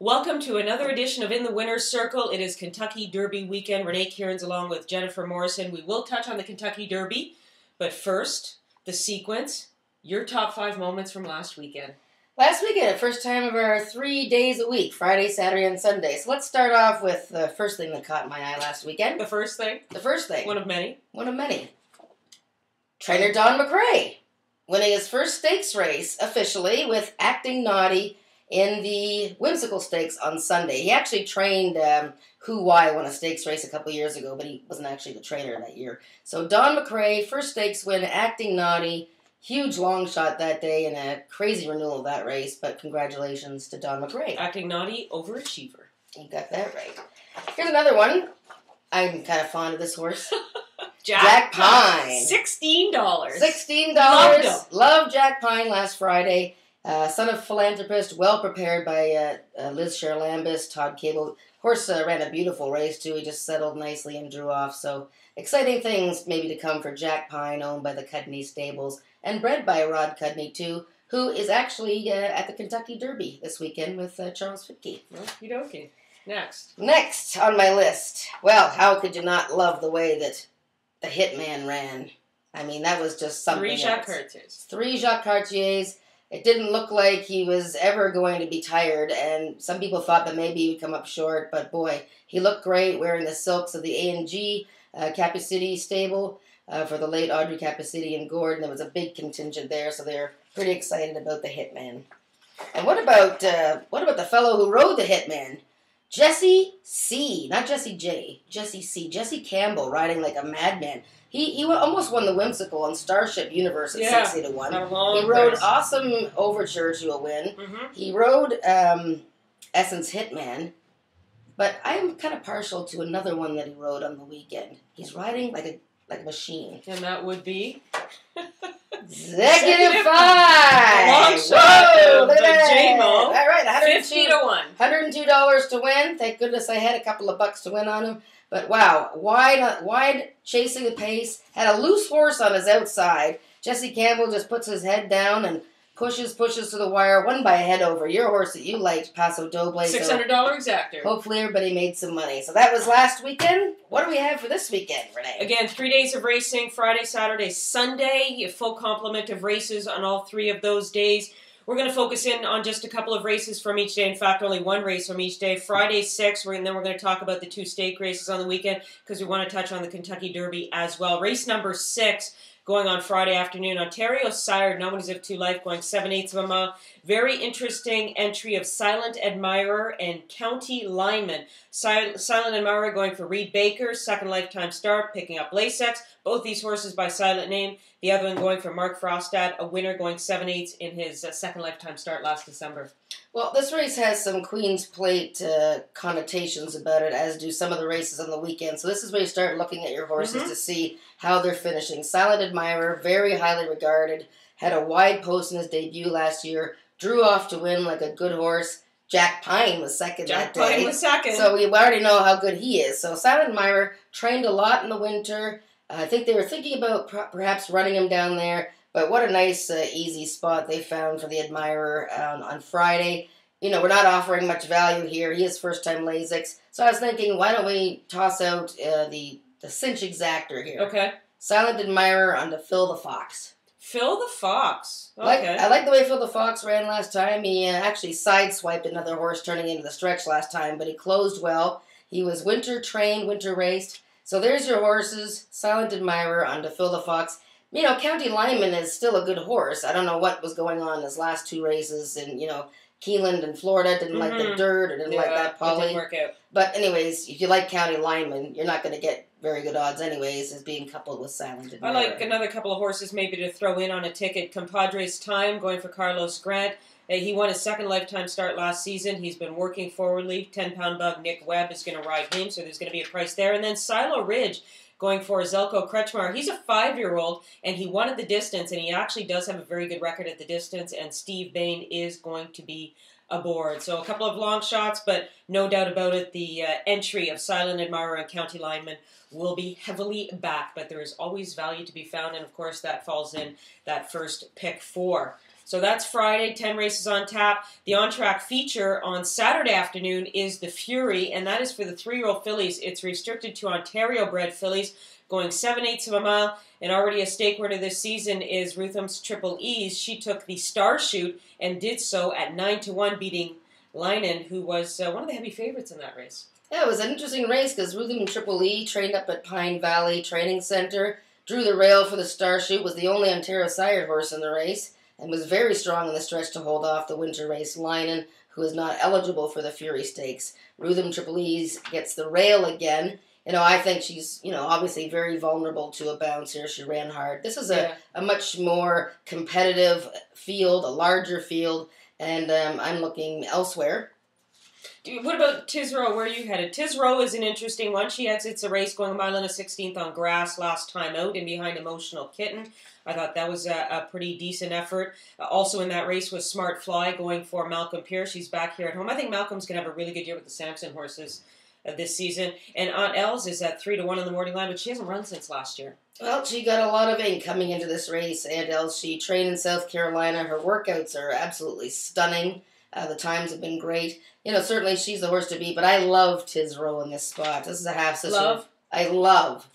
Welcome to another edition of In the Winner's Circle. It is Kentucky Derby weekend. Renee Kieran's along with Jennifer Morrison. We will touch on the Kentucky Derby, but first, the sequence. Your top 5 moments from last weekend. Last weekend, first time of our 3 days a week, Friday, Saturday, and Sunday. So let's start off with the first thing that caught my eye last weekend. The first thing? The first thing. One of many. One of many. Trainer Don McRae winning his first stakes race officially with Acting Naughty in the Whimsical Stakes on Sunday. He actually trained Who Why won a stakes race a couple years ago, but he wasn't actually the trainer that year. So Don McRae, first stakes win, Acting Naughty. Huge long shot that day and a crazy renewal of that race, but congratulations to Don McRae. Acting Naughty, overachiever. You got that right. Here's another one. I'm kind of fond of this horse. Jack Pine. $16. $16. Loved him. Loved Jack Pine last Friday. Son of philanthropist, well prepared by Liz Sherlambis, Todd Cable. Horse ran a beautiful race too. He just settled nicely and drew off. So exciting things maybe to come for Jack Pine, owned by the Cudney Stables and bred by Rod Cudney too, who is actually at the Kentucky Derby this weekend with Charles Fitke. Okie dokie. Next on my list. Well, how could you not love the way that the Hitman ran? I mean, that was just something 3 Jacques else. Cartiers. 3 Jacques Cartiers. It didn't look like he was ever going to be tired, and some people thought that maybe he would come up short, but boy, he looked great wearing the silks of the A&G Capacity stable for the late Audrey Capacity and Gordon. There was a big contingent there, so they're pretty excited about the Hitman. And what about the fellow who rode the Hitman? Jesse C. Not Jesse J. Jesse C. Jesse Campbell riding like a madman. He almost won the Whimsical on Starship Universe at 60 to 1. He rode Awesome Overture to a win. Mm-hmm. He rode Essence Hitman. But I'm kind of partial to another one that he rode on the weekend. He's riding like a machine. And that would be? Executive 5! Long shot. Whoa, look at that. J-Mo. All right, 50 to 1. $102 to win. Thank goodness I had a couple of bucks to win on him. But wow, wide chasing the pace. Had a loose horse on his outside. Jesse Campbell just puts his head down and pushes to the wire. Won by a head over. Your horse that you liked, Paso Doble. $600 exactor. Hopefully everybody made some money. So that was last weekend. What do we have for this weekend, Renee? Again, 3 days of racing, Friday, Saturday, Sunday. A full complement of races on all 3 of those days. We're going to focus in on just a couple of races from each day. In fact, only 1 race from each day. Friday, 6, and then we're going to talk about the 2 stake races on the weekend because we want to touch on the Kentucky Derby as well. Race number 6 going on Friday afternoon. Ontario Sire, known as If 2 Life, going 7/8 of a mile. Very interesting entry of Silent Admirer and County Lineman. Silent Admirer going for Reed Baker, second lifetime start, picking up Lasix. Both these horses by silent name. The other one going for Mark Frostad, a winner going 7/8 in his second lifetime start last December. Well, this race has some Queen's Plate connotations about it, as do some of the races on the weekend. So this is where you start looking at your horses to see how they're finishing. Silent Admirer, very highly regarded, had a wide post in his debut last year, drew off to win like a good horse. Jack Pine was second that day. Jack Pine was second. So we already know how good he is. So Silent Admirer trained a lot in the winter. I think they were thinking about perhaps running him down there. But what a nice, easy spot they found for the Admirer on Friday. You know, we're not offering much value here. He is first-time Lasix. So I was thinking, why don't we toss out the cinch exactor here? Okay. Silent Admirer onto Phil the Fox. Phil the Fox. Okay. I like the way Phil the Fox ran last time. He actually sideswiped another horse turning into the stretch last time, but he closed well. He was winter trained, winter raced. So there's your horses. Silent Admirer onto Phil the Fox. You know, County Lineman is still a good horse. I don't know what was going on in his last 2 races. And, you know, Keeneland and Florida didn't like the dirt or didn't like that poly. It didn't work out. But anyways, if you like County Lineman, you're not going to get very good odds anyways as being coupled with Silent Admirer. I like another couple of horses maybe to throw in on a ticket. Compadre's Time going for Carlos Grant. He won his second lifetime start last season. He's been working forwardly. 10-pound bug Nick Webb is going to ride him, so there's going to be a price there. And then Silo Ridge going for Zelko Kretschmar. He's a 5-year-old, and he won at the distance, and he actually does have a very good record at the distance, and Steve Bain is going to be aboard. So a couple of long shots, but no doubt about it, the entry of Silent Admirer and County Lineman will be heavily backed, but there is always value to be found, and of course that falls in that first pick 4. So that's Friday, 10 races on tap. The on-track feature on Saturday afternoon is the Fury, and that is for the 3-year-old fillies. It's restricted to Ontario-bred fillies, going 7/8 of a mile, and already a stake winner this season is Rutham's Triple E's. She took the Star Shoot and did so at 9-1, beating Leinen, who was one of the heavy favorites in that race. Yeah, it was an interesting race because Rutham Triple E trained up at Pine Valley Training Center, drew the rail for the Star Shoot, was the only Ontario sired horse in the race, and was very strong in the stretch to hold off the winter race Leinen, who is not eligible for the Fury Stakes. Rutham Triple E's gets the rail again. I think she's, obviously very vulnerable to a bounce here. She ran hard. This is a much more competitive field, a larger field, and I'm looking elsewhere. What about Tisro? Where are you headed? Tisro is an interesting one. She exits a race going a mile and a 16th on grass last time out and behind Emotional Kitten. I thought that was a pretty decent effort. Also in that race was Smart Fly going for Malcolm Pierce. She's back here at home. I think Malcolm's going to have a really good year with the Samson horses this season. And Aunt Els is at 3-1 on the morning line, but she hasn't run since last year. Well, she got a lot of ink coming into this race. Aunt Els, she trained in South Carolina. Her workouts are absolutely stunning. The times have been great. Certainly she's the horse to beat, but I love Tisro in this spot. This is a half-sister. Love? I love.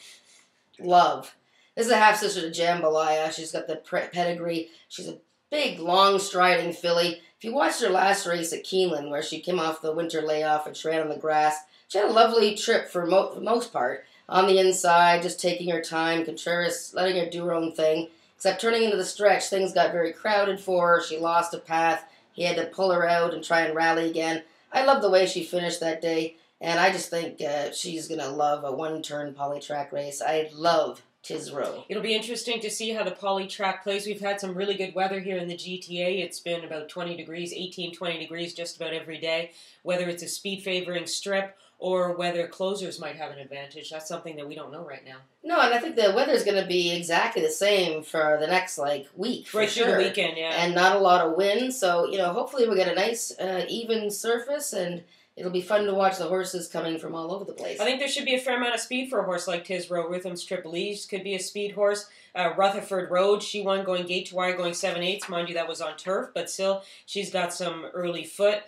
This is a half-sister to Jambalaya. She's got the pedigree. She's a big, long-striding filly. If you watched her last race at Keeneland, where she came off the winter layoff and she ran on the grass, she had a lovely trip for the most part. On the inside, just taking her time. Contreras letting her do her own thing. Except turning into the stretch, things got very crowded for her. She lost a path. He had to pull her out and try and rally again. I love the way she finished that day, and I just think she's going to love a one-turn poly-track race. I love Tisro. It'll be interesting to see how the poly-track plays. We've had some really good weather here in the GTA. It's been about 20 degrees, 18, 20 degrees just about every day. Whether it's a speed-favoring strip or whether closers might have an advantage, that's something that we don't know right now. No, and I think the weather's going to be exactly the same for the next, week, for right sure. Through the weekend, yeah. And not a lot of wind, so, hopefully we'll get a nice, even surface, and it'll be fun to watch the horses coming from all over the place. I think there should be a fair amount of speed for a horse like Tisro. Rutham's Triple E's could be a speed horse. Rutherford Road, she won going gate to wire, going 7/8. Mind you, that was on turf, but still, she's got some early foot.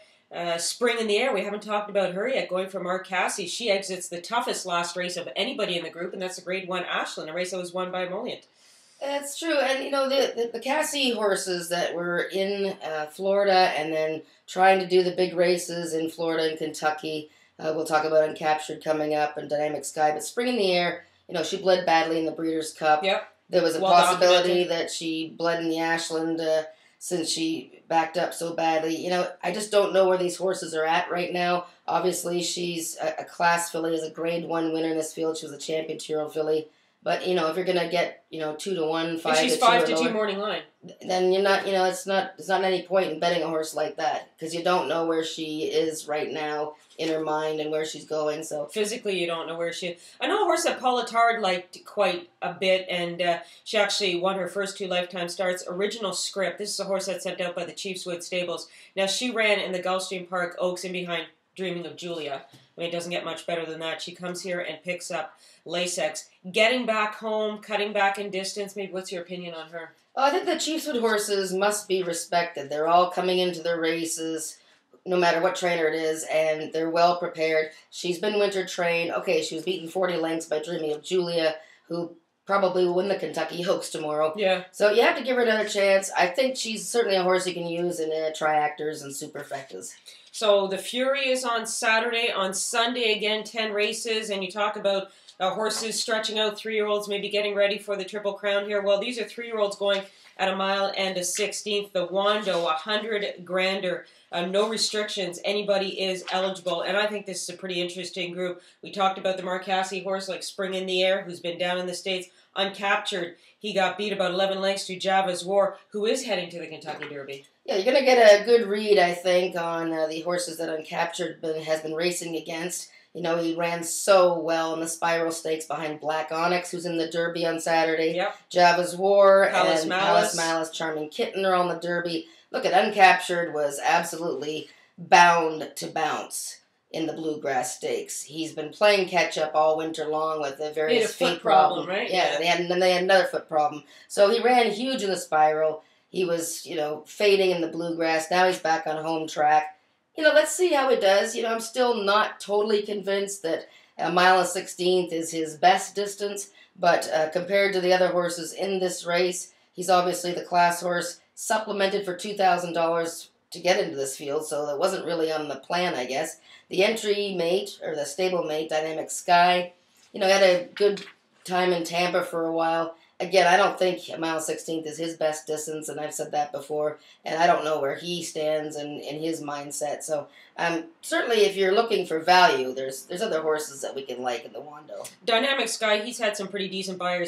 Spring in the Air, we haven't talked about her yet, going for Mark Cassey. She exits the toughest last race of anybody in the group, and that's the Grade 1 Ashland, a race that was won by Emollient. That's true, and the Cassey horses that were in Florida and then trying to do the big races in Florida and Kentucky, we'll talk about Uncaptured coming up and Dynamic Sky, but Spring in the Air, she bled badly in the Breeders' Cup. Yep. There was a possibility that she bled in the Ashland since she backed up so badly. I just don't know where these horses are at right now. Obviously, she's a class filly, is a Grade 1 winner in this field. She was a champion 2-year-old filly. But, if you're going to get, 2-1, 5-2 if she's 5-2 morning line, then you're not, it's not any point in betting a horse like that because you don't know where she is right now in her mind and where she's going. So physically, you don't know where she is. I know a horse that Paula Tard liked quite a bit, and she actually won her first 2 lifetime starts. Original Script. This is a horse that's sent out by the Chiefswood Stables. Now, she ran in the Gulfstream Park Oaks in behind Dreaming of Julia. I mean, it doesn't get much better than that. She comes here and picks up Lasix. Getting back home, cutting back in distance. Maybe what's your opinion on her? Well, I think the Chiefswood horses must be respected. They're all coming into their races, no matter what trainer it is, and they're well prepared. She's been winter trained. Okay, she was beaten 40 lengths by Dreaming of Julia, who probably will win the Kentucky Oaks tomorrow. Yeah. So you have to give her another chance. I think she's certainly a horse you can use in triactors and superfectas. So the Fury is on Saturday. On Sunday, again, 10 races. And you talk about horses stretching out, 3-year-olds maybe getting ready for the Triple Crown here. Well, these are 3-year-olds going at a mile and a 16th. The Wando, 100 grander. No restrictions. Anybody is eligible. And I think this is a pretty interesting group. We talked about the Mark Cassey horse like Spring in the Air, who's been down in the States. Uncaptured. He got beat about 11 lengths to Java's War, who is heading to the Kentucky Derby. Yeah, you're going to get a good read, I think, on the horses that Uncaptured has been racing against. He ran so well in the Spiral Stakes behind Black Onyx, who's in the Derby on Saturday. Yep. Java's War Palace and Malice. Palace Malice, Charming Kitten are on the Derby. Look at Uncaptured was absolutely bound to bounce in the Bluegrass Stakes. He's been playing catch-up all winter long with the various foot feet problem, right? Yeah, and then they had another foot problem. So he ran huge in the Spiral. He was, fading in the bluegrass. Now he's back on home track. Let's see how it does. I'm still not totally convinced that a mile and 16th is his best distance, but compared to the other horses in this race, he's obviously the class horse, supplemented for $2,000 to get into this field, so that wasn't really on the plan, I guess. The entry mate, or the stable mate, Dynamic Sky, had a good time in Tampa for a while. Again, I don't think a mile 16th is his best distance, and I've said that before, and I don't know where he stands in his mindset. So certainly if you're looking for value, there's other horses that we can like in the Wando. Dynamic Sky, he's had some pretty decent buyer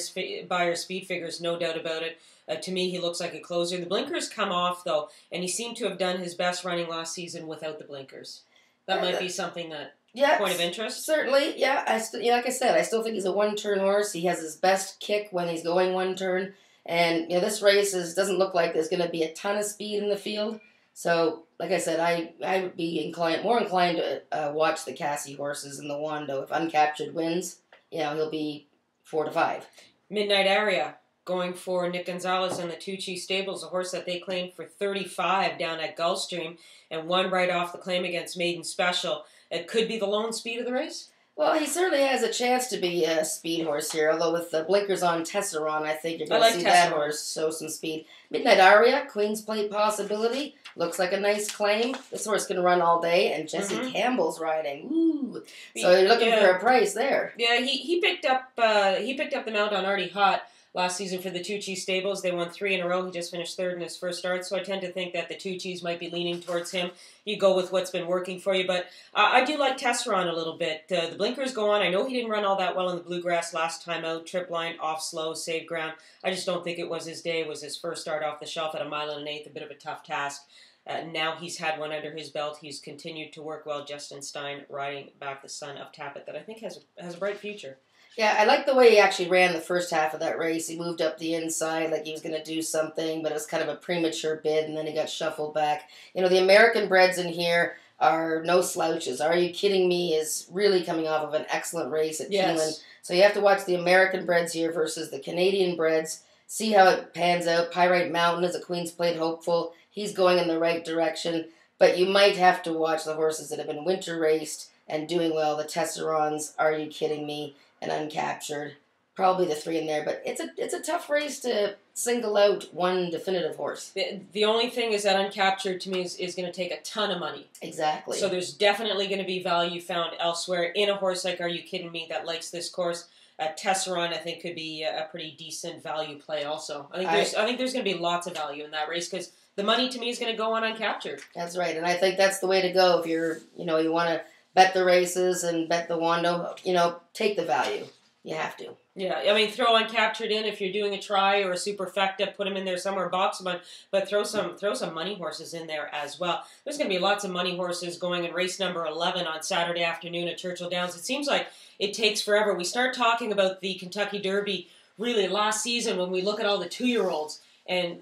speed figures, no doubt about it. To me, he looks like a closer. The blinkers come off, though, and he seemed to have done his best running last season without the blinkers. That might be something that... Yeah, point of interest? Certainly, yeah. Like I said, I still think he's a one-turn horse. He has his best kick when he's going one turn. And, this race doesn't look like there's going to be a ton of speed in the field. So, like I said, I would be more inclined to watch the Cassie horses in the Wando. If Uncaptured wins, he'll be 4 to 5. Midnight Area, going for Nick Gonzalez and the Tucci Stables, a horse that they claimed for 35 down at Gulfstream and won right off the claim against Maiden Special. It could be the lone speed of the race? Well, he certainly has a chance to be a speed horse here, although with the blinkers on Tesseron, I think you're going to see that horse show some speed. Midnight Aria, Queen's Plate Possibility, looks like a nice claim. This horse can run all day, and Jesse Campbell's riding. Ooh. So you're looking for a price there. Yeah, he picked up the mount on Artie Hot last season for the Tucci Stables. They won 3 in a row. He just finished 3rd in his first start, so I tend to think that the Tuccis might be leaning towards him. You go with what's been working for you, but I do like Tesseron a little bit. The blinkers go on. I know he didn't run all that well in the bluegrass last time out. Trip line, off slow, saved ground. I just don't think it was his day. It was his first start off the shelf at a mile and an eighth, a bit of a tough task. Now he's had one under his belt. He's continued to work well. Justin Stein riding back the son of Tappet that I think has a bright future. Yeah, I like the way he actually ran the first half of that race. He moved up the inside like he was going to do something, but it was kind of a premature bid, and then he got shuffled back. The American breds in here are no slouches. Are You Kidding Me is really coming off of an excellent race at Keeneland. So you have to watch the American breds here versus the Canadian breds. See how it pans out. Pyrite Mountain is a Queen's Plate hopeful. He's going in the right direction. But you might have to watch the horses that have been winter raced and doing well. The Tesserons, Are You Kidding Me, and Uncaptured. Probably the 3 in there, but it's a tough race to single out one definitive horse. The only thing is that Uncaptured, to me, is going to take a ton of money. Exactly. So there's definitely going to be value found elsewhere in a horse like Are You Kidding Me that likes this course. Tesseron, I think, could be a pretty decent value play also. I think there's going to be lots of value in that race because the money, to me, is going to go on Uncaptured. That's right, and I think that's the way to go if you're, you want to bet the races and bet the Wando, take the value. You have to. Yeah, I mean, throw Uncaptured in if you're doing a try or a superfecta, put them in there somewhere, box them, but throw some money horses in there as well. There's going to be lots of money horses going in race number 11 on Saturday afternoon at Churchill Downs. It seems like it takes forever. We start talking about the Kentucky Derby really last season when we look at all the 2-year-olds and,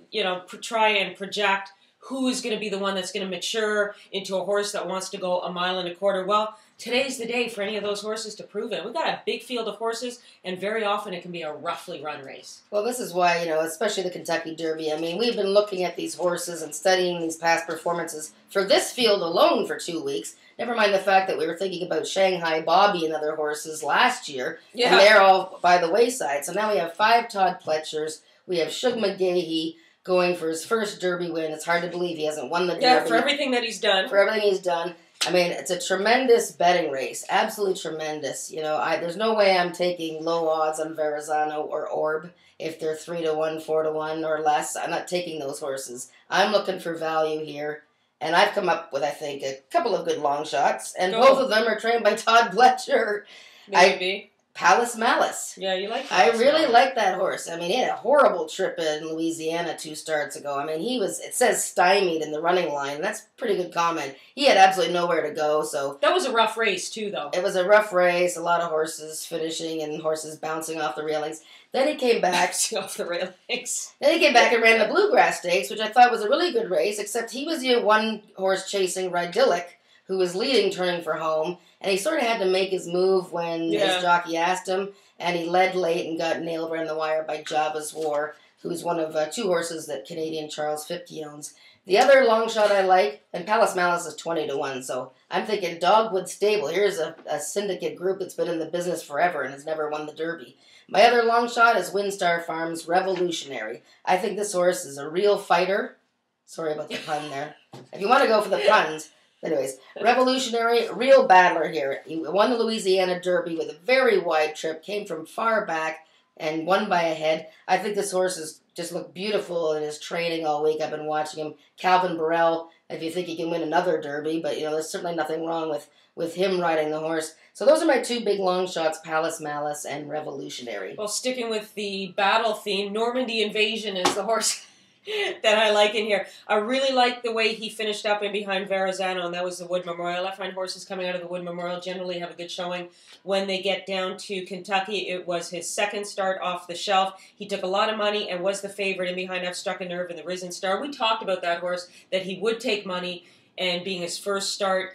try and project who is going to be the one that's going to mature into a horse that wants to go a mile and a quarter. Well, today's the day for any of those horses to prove it. We've got a big field of horses, and very often it can be a roughly run race. Well, this is why, especially the Kentucky Derby, we've been looking at these horses and studying these past performances for this field alone for 2 weeks. Never mind the fact that we were thinking about Shanghai Bobby and other horses last year, and they're all by the wayside. So now we have 5 Todd Pletchers. We have Shug McGahee going for his first Derby win. It's hard to believe he hasn't won the Derby. Yeah, for everything that he's done. It's a tremendous betting race. Absolutely tremendous. There's no way I'm taking low odds on Verrazano or Orb if they're 3 to 1, 4 to 1 or less. I'm not taking those horses. I'm looking for value here. And I've come up with, I think, a couple of good long shots. And both of them are trained by Todd Pletcher. Maybe. Palace Malice. Yeah, you like Palace I really like that horse. He had a horrible trip in Louisiana 2 starts ago. It says stymied in the running line. That's a pretty good comment. He had absolutely nowhere to go, so... That was a rough race, too, though. It was a rough race, a lot of horses finishing and horses bouncing off the railings. Then he came back... off the railings. Then he came back and ran the Bluegrass Stakes, which I thought was a really good race, except he was the one horse chasing Rydillic, who was leading, turning for home, and he sort of had to make his move when his jockey asked him, and he led late and got nailed around the wire by Java's War. who's one of 2 horses that Canadian Charles 50 owns. The other long shot I like, and Palace Malice is 20-1, so I'm thinking Dogwood Stable. Here's a syndicate group that's been in the business forever and has never won the Derby. My other long shot is Windstar Farms Revolutionary. I think this horse is a real fighter. Sorry about the pun there. If you want to go for the puns. Anyways, Revolutionary, real battler here. He won the Louisiana Derby with a very wide trip, came from far back, and won by a head. I think this horse has just looked beautiful in his training all week. I've been watching him. Calvin Burrell, if you think he can win another Derby, but, there's certainly nothing wrong with him riding the horse. So those are my 2 big long shots, Palace Malice and Revolutionary. Well, sticking with the battle theme, Normandy Invasion is the horse that I like in here. I really like the way he finished up in behind Verrazano, and that was the Wood Memorial. I find horses coming out of the Wood Memorial generally have a good showing when they get down to Kentucky. It was his second start off the shelf. He took a lot of money and was the favorite in behind I've Struck a Nerve and the Risen Star. We talked about that horse, that he would take money, and being his first start,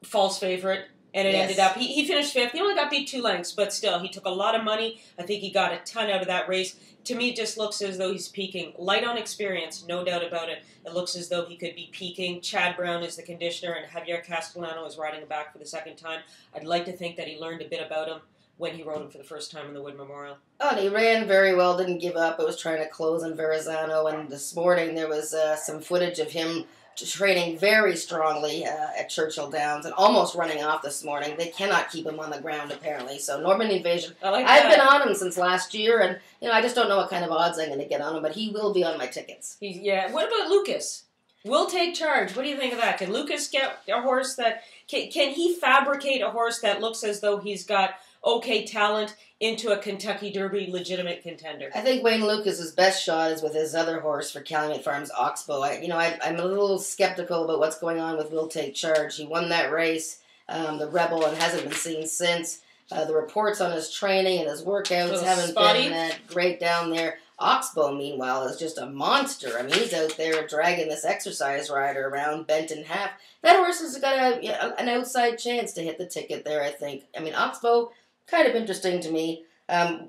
false favorite. And it ended up, he finished 5th. He only got beat 2 lengths, but still, he took a lot of money. I think he got a ton out of that race. To me, it just looks as though he's peaking. Light on experience, no doubt about it. It looks as though he could be peaking. Chad Brown is the conditioner, and Javier Castellano is riding him back for the second time. I'd like to think that he learned a bit about him when he rode him for the first time in the Wood Memorial. Oh, and he ran very well, didn't give up. It was trying to close on Verrazano, and this morning there was some footage of him training very strongly at Churchill Downs and almost running off this morning. They cannot keep him on the ground, apparently. So Normandy Invasion, I've been on him since last year, and I just don't know what kind of odds I'm going to get on him, but he will be on my tickets. What about Lucas? Will Take Charge. What do you think of that? Can Lucas get a horse that... Can he fabricate a horse that looks as though he's got okay talent into a Kentucky Derby legitimate contender? I think Wayne Lucas's best shot is with his other horse for Calumet Farms, Oxbow. I'm a little skeptical about what's going on with Will Take Charge. He won that race, the Rebel, and hasn't been seen since. The reports on his training and his workouts haven't been that great down there. Oxbow, meanwhile, is just a monster. I mean, he's out there dragging this exercise rider around, bent in half. That horse has got an outside chance to hit the ticket there, I think. I mean, Oxbow, kind of interesting to me.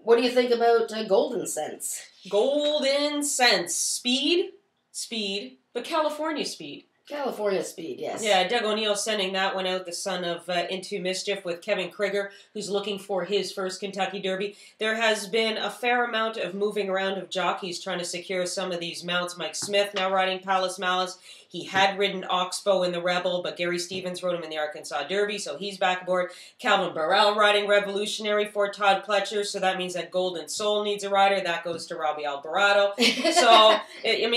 What do you think about Golden Sense? Golden Sense. Speed, but California speed. California speed, yes. Yeah, Doug O'Neill sending that one out, the son of Into Mischief, with Kevin Krieger, who's looking for his first Kentucky Derby. There has been a fair amount of moving around of jockeys trying to secure some of these mounts. Mike Smith now riding Palace Malice. He had ridden Oxbow in the Rebel, but Gary Stevens rode him in the Arkansas Derby, so he's back aboard. Calvin Burrell riding Revolutionary for Todd Pletcher, so that means that Golden Soul needs a rider. That goes to Robbie Alvarado. So,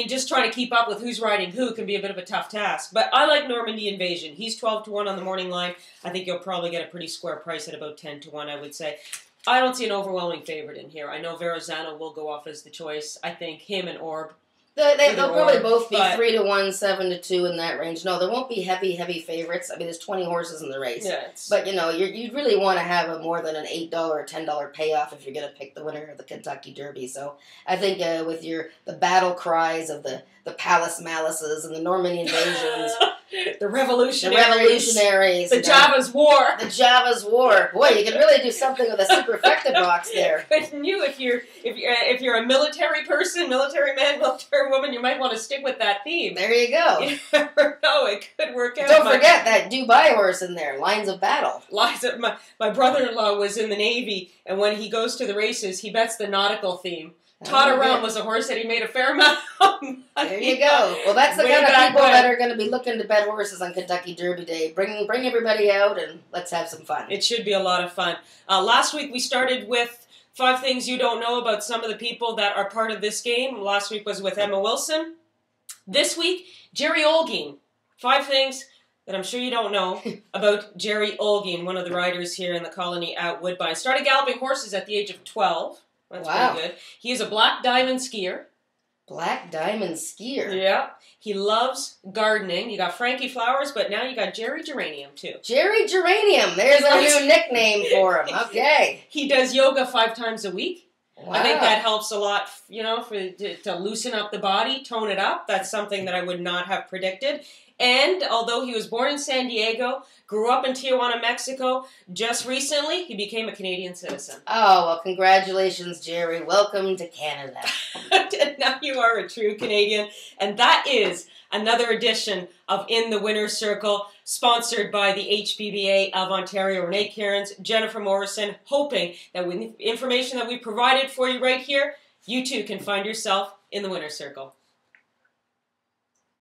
just trying to keep up with who's riding who can be a bit of a tough task. But I like Normandy Invasion. He's 12-1 on the morning line. I think you'll probably get a pretty square price at about 10-1, I would say. I don't see an overwhelming favorite in here. I know Verrazano will go off as the choice. I think him and Orb. They'll probably both be 3-1, 7-2 in that range. No, there won't be heavy favorites. I mean, there's 20 horses in the race. Yeah, but, you really want to have a more than an $8 or $10 payoff if you're going to pick the winner of the Kentucky Derby. So I think with the battle cries of the Palace Malices and the Normandy Invasions, the Revolutionaries, the Java's War. The Java's War. Boy, you can really do something with a superfecta box there. Couldn't you, if you're a military person, military man, military woman, you might want to stick with that theme. There you go. You never know, it could work out. Don't forget that Dubai horse in there, Lines of Battle. My brother-in-law was in the Navy, and when he goes to the races, he bets the nautical theme. Todd Around was a horse that he made a fair amount of money. There you go. Well, that's the kind of people that are going to be looking to bet horses on Kentucky Derby Day. Bring everybody out and let's have some fun. It should be a lot of fun. Last week we started with 5 things you don't know about some of the people that are part of this game. Last week was with Emma Wilson. This week, Jerry Olguin. 5 things that I'm sure you don't know about Jerry Olguin, one of the riders here in the colony at Woodbine. Started galloping horses at the age of 12. That's pretty good. He is a black diamond skier. Black diamond skier? Yeah. He loves gardening. You got Frankie Flowers, but now you got Jerry Geranium, too. Jerry Geranium. There's a new nickname for him. Okay. He does yoga 5 times a week. Wow. I think that helps a lot, to loosen up the body, tone it up. That's something that I would not have predicted. And although he was born in San Diego, grew up in Tijuana, Mexico, just recently he became a Canadian citizen. Oh, well, congratulations, Jerry. Welcome to Canada. Now you are a true Canadian. And that is another edition of In the Winner's Circle, sponsored by the HPBA of Ontario. Renee Cairns, Jennifer Morrison, hoping that with the information that we provided for you right here, you too can find yourself in the Winner's Circle.